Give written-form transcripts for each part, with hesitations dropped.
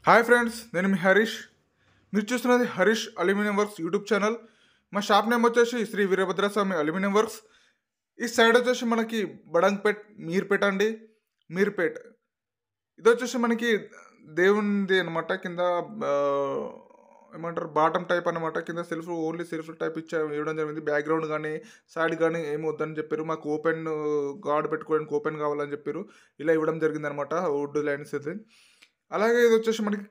Hi friends, నేను మీ హరీష్. మీరు చూస్తున్నది Harish aluminium works YouTube channel. మా షాప్ నేమ్ వచ్చేసి శ్రీ వీరభద్రస్వామి అల్యూమినియం వర్క్స్. ఈ సైడ్ వచ్చేసి మనకి బడంగ్పేట్ మీర్పేట అండి. మీర్పేట్ ఇది వచ్చేసి మనకి దేవునిది అనమాట. కింద ఆ, ఏమంటారు, బాటమ్ టైప్ అనమాట. కింద సెల్ఫ్, ఓన్లీ సెల్ఫ్ టైప్ ఇవ్వడం జరిగింది. బ్యాక్గ్రౌండ్ కానీ సైడ్ కానీ ఏమి వద్దని చెప్పారు. మాకు ఓపెన్ గాడ్ పెట్టుకోవడానికి ఓపెన్ కావాలని చెప్పారు. ఇలా ఇవ్వడం జరిగింది అనమాట, వుడ్ లైన్స్ ఇది. అలాగే ఇది వచ్చేసి మనకి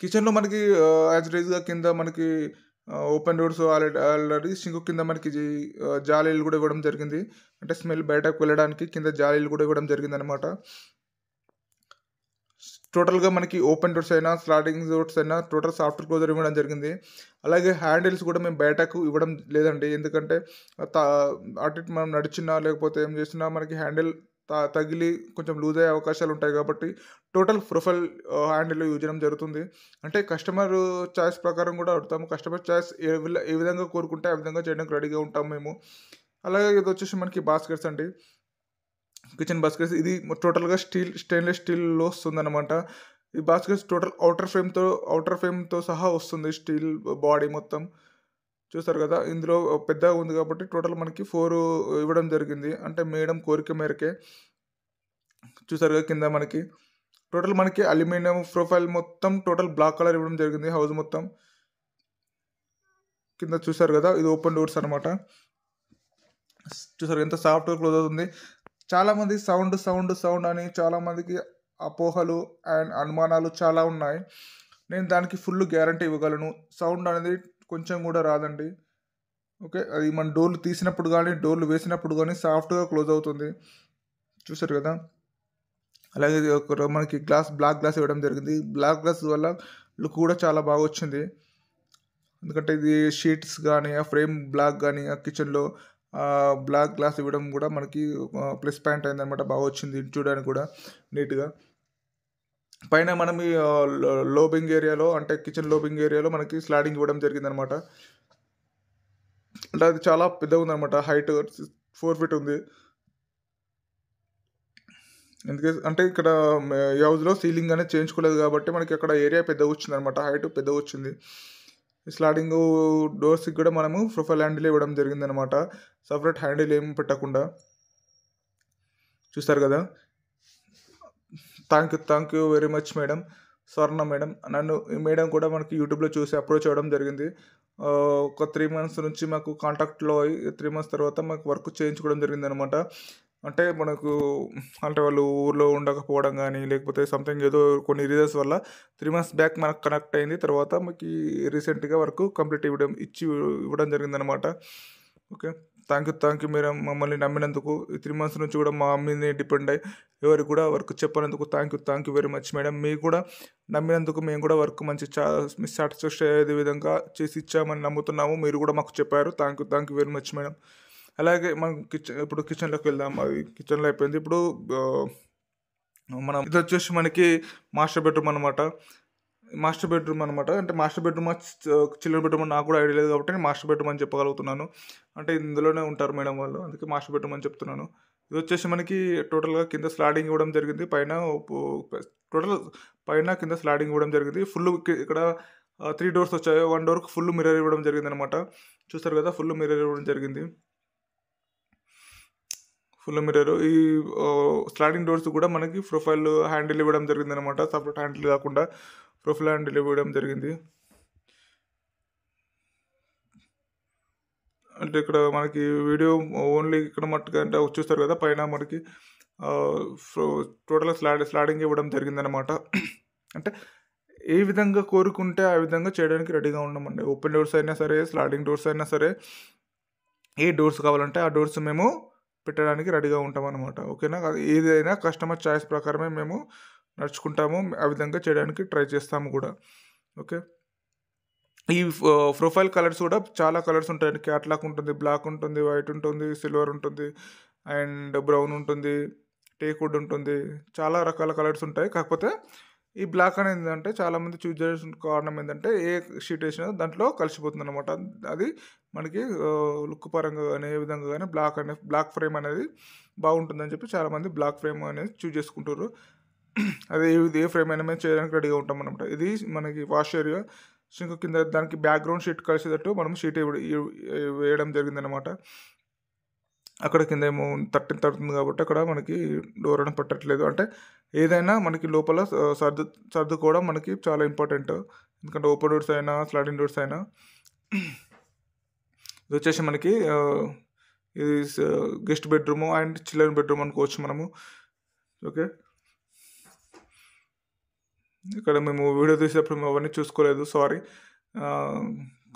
కిచెన్లో మనకి యాజ్ గా కింద మనకి ఓపెన్ డోర్స్ ఆల్రెడీ సింక్ కింద మనకి జాలీలు కూడా ఇవ్వడం జరిగింది. అంటే స్మెల్ బయటకు వెళ్ళడానికి కింద జాలీలు కూడా ఇవ్వడం జరిగింది అనమాట. టోటల్గా మనకి ఓపెన్ డోర్స్ అయినా స్లాడింగ్ డోర్స్ అయినా టోటల్ సాఫ్ట్ క్లోజర్ ఇవ్వడం జరిగింది. అలాగే హ్యాండిల్స్ కూడా మేము బయటకు ఇవ్వడం లేదండి. ఎందుకంటే అటు ఇటు మనం నడిచినా లేకపోతే ఏం చేసినా మనకి హ్యాండిల్ తగిలి కొంచెం లూజ్ అయ్యే అవకాశాలు ఉంటాయి. కాబట్టి టోటల్ ప్రొఫైల్ హ్యాండిల్ యూజ్ చేయడం జరుగుతుంది. అంటే కస్టమర్ చాయిస్ ప్రకారం కూడా అడుగుతాము. కస్టమర్ చాయిస్ ఏ విధంగా కోరుకుంటే ఆ విధంగా చేయడానికి రెడీగా ఉంటాము మేము. అలాగే ఇది వచ్చేసి మనకి బాస్కెట్స్ అండి, కిచెన్ బాస్కెట్స్. ఇది టోటల్గా స్టెయిన్లెస్ స్టీల్లో వస్తుందన్నమాట. ఈ బాస్కెట్స్ టోటల్ అవుటర్ ఫ్రేమ్తో సహా వస్తుంది. స్టీల్ బాడీ మొత్తం చూస్తారు కదా. ఇందులో పెద్దగా ఉంది కాబట్టి టోటల్ మనకి 4 ఇవ్వడం జరిగింది. అంటే మేడం కోరిక మేరకే. చూసారు కదా కింద మనకి టోటల్ మనకి అల్యూమినియం ప్రొఫైల్ మొత్తం టోటల్ బ్లాక్ కలర్ ఇవ్వడం జరిగింది. హౌస్ మొత్తం కింద చూసారు కదా. ఇది ఓపెన్ డోర్స్ అనమాట. చూసారు ఎంత సాఫ్ట్గా క్లోజ్ అవుతుంది. చాలామంది సౌండ్ అని చాలామందికి అపోహలు అండ్ అనుమానాలు చాలా ఉన్నాయి. నేను దానికి ఫుల్ గ్యారంటీ ఇవ్వగలను. సౌండ్ అనేది కొంచెం కూడా రాదండి. ఓకే, అది మన డోర్లు తీసినప్పుడు కానీ డోర్లు వేసినప్పుడు కానీ సాఫ్ట్గా క్లోజ్ అవుతుంది. చూసారు కదా. అలాగే మనకి బ్లాక్ గ్లాస్ ఇవ్వడం జరిగింది. బ్లాక్ గ్లాస్ వల్ల లుక్ కూడా చాలా బాగా వచ్చింది. ఎందుకంటే ఇది షీట్స్ కానీ ఆ ఫ్రేమ్ బ్లాక్ కానీ ఆ కిచెన్లో బ్లాక్ గ్లాస్ ఇవ్వడం కూడా మనకి ప్లస్ పాయింట్ అయిందనమాట. బాగా వచ్చింది చూడడానికి కూడా నీట్గా. పైన మనం ఈ లోబింగ్ ఏరియాలో, అంటే కిచెన్ లోబింగ్ ఏరియాలో మనకి స్లాడింగ్ ఇవ్వడం జరిగిందనమాట. అంటే అది చాలా పెద్దగా ఉందన్నమాట. హైట్ 4 ఫీట్ ఉంది. అంటే ఇక్కడ ఈ హౌస్లో సీలింగ్ అనేది చేయించుకోలేదు కాబట్టి మనకి అక్కడ ఏరియా పెద్దగా వచ్చింది అనమాట. హైట్ పెద్దగా వచ్చింది. స్లాడింగ్ డోర్స్కి కూడా మనము ప్రొఫైల్ హ్యాండిల్ ఇవ్వడం జరిగింది అనమాట. సపరేట్ హ్యాండిల్ ఏం పెట్టకుండా. చూస్తారు కదా. Thank you very much madam. Swarna madam. నన్ను ఈ మేడం కూడా మనకి యూట్యూబ్లో చూసి అప్రోచ్ అవ్వడం జరిగింది. ఒక 3 మంత్స్ నుంచి మాకు కాంటాక్ట్లో అయ్యి 3 మంత్స్ తర్వాత మాకు వర్క్ చేయించుకోవడం జరిగింది అనమాట. అంటే మనకు అంటే వాళ్ళు ఊర్లో ఉండకపోవడం కానీ లేకపోతే సంథింగ్ ఏదో కొన్ని రీజన్స్ వల్ల 3 మంత్స్ బ్యాక్ మనకు కనెక్ట్ అయింది. తర్వాత మాకు రీసెంట్గా వర్క్ కంప్లీట్ ఇవ్వడం జరిగిందనమాట. ఓకే, థ్యాంక్ యూ మీరు మమ్మల్ని నమ్మినందుకు. ఈ 3 మంత్స్ నుంచి కూడా మా మీద డిపెండ్ అయ్యి ఎవరికి కూడా వర్క్ చెప్పినందుకు thank you very much madam. మీకు కూడా నమ్మినందుకు మేము కూడా వర్క్ మంచి సాటిస్ఫాక్షన్ అయ్యే విధంగా చేసి ఇచ్చామని నమ్ముతున్నాము. మీరు కూడా మాకు చెప్పారు. Thank you very much madam. అలాగే మనం ఇప్పుడు కిచెన్లోకి వెళ్దాం. అది కిచెన్లో అయిపోయింది. ఇప్పుడు మనం ఇది వచ్చేసి మనకి మాస్టర్ బెడ్రూమ్ అనమాట. అంటే మాస్టర్ బెడ్రూమ్ చిల్డ్రన్ బెడ్రూమ్ నాకు కూడా ఐడియా లేదు కాబట్టి నేను మాస్టర్ బెడ్రూమ్ అని చెప్పగలుగుతున్నాను. అంటే ఇందులోనే ఉంటారు మేడం వాళ్ళు, అందుకే మాస్టర్ బెడ్రూమ్ అని చెప్తున్నాను. ఇది వచ్చేసి మనకి టోటల్గా కింద స్లాడింగ్ ఇవ్వడం జరిగింది. పైన కింద స్లాడింగ్ ఇవ్వడం జరిగింది. ఫుల్ ఇక్కడ 3 డోర్స్ వచ్చాయి. 1 డోర్కి ఫుల్ మిర్రర్ ఇవ్వడం జరిగింది అనమాట. చూస్తారు కదా, ఫుల్ మిర్రర్ ఇవ్వడం జరిగింది. Full mirror. ఈ స్లాడింగ్ డోర్స్ కూడా మనకి ప్రొఫైల్ హ్యాండిల్ ఇవ్వడం జరిగింది అనమాట. సపరేట్ హ్యాండిల్ కాకుండా ప్రొఫైల్ హ్యాండిల్ ఇవ్వడం జరిగింది. అంటే ఇక్కడ మనకి వీడియో ఓన్లీ ఇక్కడ మట్టుగా అంటే చూస్తారు కదా, పైన మనకి టోటల్ స్లాడింగ్ ఇవ్వడం జరిగిందనమాట. అంటే ఏ విధంగా కోరుకుంటే ఆ విధంగా చేయడానికి రెడీగా ఉన్నామండి. ఓపెన్ డోర్స్ అయినా సరే, స్లాడింగ్ డోర్స్ అయినా సరే, ఏ డోర్స్ కావాలంటే ఆ డోర్స్ మేము పెట్టడానికి రెడీగా ఉంటాం అనమాట. ఓకేనా. ఏదైనా కస్టమర్ చాయిస్ ప్రకారమే మేము నడుచుకుంటాము. ఆ విధంగా చేయడానికి ట్రై చేస్తాము కూడా. ఓకే. ఈ ప్రొఫైల్ కలర్స్ కూడా చాలా కలర్స్ ఉంటాయండి. క్యాట్లాక్ ఉంటుంది, బ్లాక్ ఉంటుంది, వైట్ ఉంటుంది, సిల్వర్ ఉంటుంది, అండ్ బ్రౌన్ ఉంటుంది, టేక్ వుడ్ ఉంటుంది. చాలా రకాల కలర్స్ ఉంటాయి. కాకపోతే ఈ బ్లాక్ అనేది ఏంటంటే చాలామంది చూస్ చేసిన కారణం ఏంటంటే ఏ షీట్ వేసినా దాంట్లో కలిసిపోతుంది అనమాట. అది మనకి లుక్ పరంగా కానీ ఏ విధంగా కానీ బ్లాక్ ఫ్రేమ్ అనేది బాగుంటుందని చెప్పి చాలామంది బ్లాక్ ఫ్రేమ్ అనేది చూస్ చేసుకుంటారు. అదే ఏ ఫ్రేమ్ అయినా మేము చేయడానికి రెడీగా ఉంటాం అనమాట. ఇది మనకి వాష్ ఏరియా. సింక్ కింద దానికి బ్యాక్గ్రౌండ్ షీట్ కలిసేటట్టు మనం షీట్ వేయడం జరిగిందనమాట. అక్కడ కింద ఏమో తడుతుంది కాబట్టి అక్కడ మనకి డోర్ అని పట్టట్లేదు. అంటే ఏదైనా మనకి లోపల సర్దుకోవడం మనకి చాలా ఇంపార్టెంట్. ఎందుకంటే ఓపెన్ డోర్స్ అయినా స్లైడింగ్ డోర్స్ అయినా. ఇది వచ్చేసి మనకి ఇది guest bedroom and children bedroom అనుకోవచ్చు మనము. ఓకే, ఇక్కడ మేము వీడియో తీసేటప్పుడు మేము అవన్నీ చూసుకోలేదు, సారీ.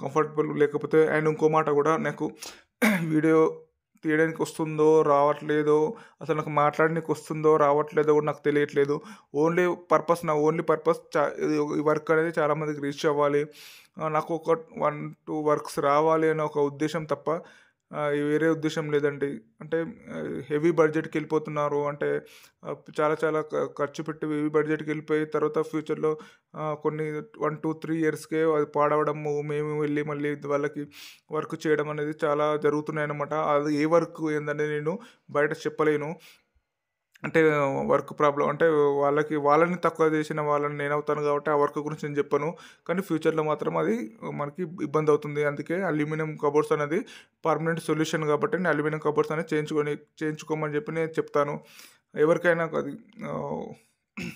కంఫర్టబుల్ లేకపోతే అండ్ ఇంకో మాట కూడా, నాకు వీడియో తీయడానికి వస్తుందో రావట్లేదో, అసలు నాకు మాట్లాడడానికి వస్తుందో రావట్లేదో కూడా నాకు తెలియట్లేదు. నా ఓన్లీ పర్పస్ ఈ వర్క్ అనేది చాలామందికి రీచ్ అవ్వాలి, నాకు ఒక 1-2 వర్క్స్ రావాలి అనే ఒక ఉద్దేశం తప్ప వేరే ఉద్దేశం లేదండి. అంటే హెవీ బడ్జెట్కి వెళ్ళిపోతున్నారు, అంటే చాలా చాలా ఖర్చు పెట్టి హెవీ బడ్జెట్కి వెళ్ళిపోయి తర్వాత ఫ్యూచర్లో కొన్ని 1-2-3 ఇయర్స్కే అది పాడవడము, మేము వెళ్ళి మళ్ళీ వాళ్ళకి వర్క్ చేయడం అనేది చాలా జరుగుతున్నాయి అన్నమాట. అది ఏ వర్క్ ఏందనేది నేను బయట చెప్పలేను. అంటే వర్క్ ప్రాబ్లమ్ అంటే వాళ్ళని తక్కువ చేసిన వాళ్ళని నేనవుతాను కాబట్టి ఆ వర్క్ గురించి నేను చెప్పను. కానీ ఫ్యూచర్లో మాత్రం అది మనకి ఇబ్బంది అవుతుంది. అందుకే అల్యూమినియం కబోర్డ్స్ అనేది పర్మనెంట్ సొల్యూషన్ కాబట్టి నేను అల్యూమినియం కబోర్డ్స్ అనేది చేయించుకోమని చెప్పి నేను చెప్తాను ఎవరికైనా. అది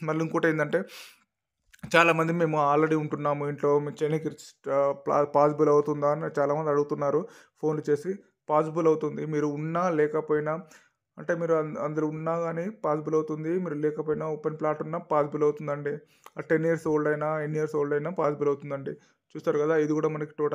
మళ్ళీ ఇంకోటి ఏంటంటే, చాలామంది మేము ఆల్రెడీ ఉంటున్నాము ఇంట్లో, మేము చేయడానికి పాసిబుల్ అవుతుందా అని చాలామంది అడుగుతున్నారు ఫోన్లు చేసి. పాసిబుల్ అవుతుంది, మీరు ఉన్నా లేకపోయినా. అంటే మీరు అందరూ ఉన్నా కానీ పాసిబుల్ అవుతుంది, మీరు లేకపోయినా ఓపెన్ ప్లాట్ ఉన్నా పాసిబుల్ అవుతుందండి. 10 ఇయర్స్ ఓల్డ్ అయినా ఎన్ని ఇయర్స్ ఓల్డ్ అయినా పాసిబుల్ అవుతుందండి. చూస్తారు కదా, ఇది కూడా మనకి టోటల్